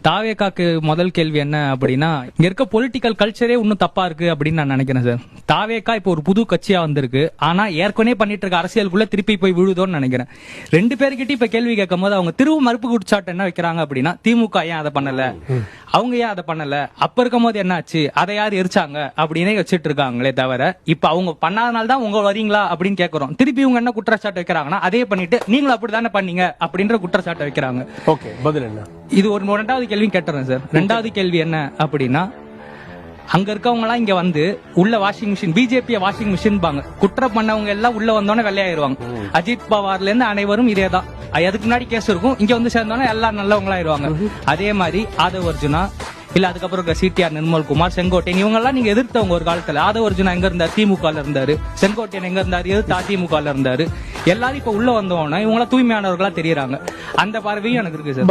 தாவேக்காக்கு முதல் கேள்வி என்ன அப்படின்னா, இங்க இருக்க பொலிட்டிக்கல் கல்ச்சரே இன்னும் தப்பா இருக்கு அப்படின்னு நான் நினைக்கிறேன் சார். தாவேக்கா இப்போ ஒரு புது கட்சியா வந்திருக்கு, ஆனா ஏற்கனவே பண்ணிட்டு இருக்க அரசியலுக்குள்ள திருப்பி போய் விழுதோன்னு நினைக்கிறேன். ரெண்டு பேர்கிட்ட இப்ப கேள்வி கேட்கும் போது அவங்க திரும்ப மறுப்பு குடிச்சாட்டு என்ன வைக்கிறாங்க அப்படின்னா, திமுக ஏன் அதை பண்ணல, அவங்க ஏன் அதை பண்ணல, அப்ப இருக்கும் போது என்ன ஆச்சு, அதை யார் எரிச்சாங்க அப்படின்னே வச்சிட்டு இருக்காங்களே தவிர, இப்ப அவங்க பண்ணாதனால தான் உங்க வரீங்களா அப்படின்னு கேட்கறோம். திருப்பி இவங்க என்ன குற்றச்சாட்டு வைக்கிறாங்கன்னா, அதே பண்ணிட்டு நீங்களும் அப்படிதானே பண்ணீங்க அப்படின்ற குற்றச்சாட்டு வைக்கிறாங்க. ஓகே, பதில் என்ன? இது ஒரு ரெண்டாவது கேள்வி கேட்டுறேன் சார். ரெண்டாவது கேள்வி என்ன அப்படின்னா, அங்க இருக்கவங்க எல்லாம் இங்க வந்து உள்ள washing machine, BJP washing machine பாங்க, குற்றம் பண்ணவங்க எல்லாம் உள்ள வந்தோடனே வெள்ளையாயிருவாங்க. அஜித் பவார்ல இருந்து அனைவரும் இதேதான். அதுக்கு முன்னாடி கேஸ் இருக்கும், இங்க வந்து சேர்ந்தோன்னே எல்லாம் நல்லவங்களாயிருவாங்க. அதே மாதிரி ஆதவ அர்ஜுனா இல்ல அதுக்கப்புறம் சிடிஆர், நிர்மல்குமார், செங்கோட்டையன் இவங்க எல்லாம் நீங்க எதிர்த்தவங்க ஒரு காலத்துல. ஆதவ அர்ஜுனா எங்க இருந்தாரு, திமுக இருந்தாரு. செங்கோட்டையன் எங்க இருந்தாரு, எதிர்த்து அதிமுக இருந்தாரு. எல்லாரும் இப்ப உள்ள வந்தோன்னா இவங்க தூய்மையானவர்களா தெரியறாங்க. அந்த பார்வையும் எனக்கு இருக்கு சார்.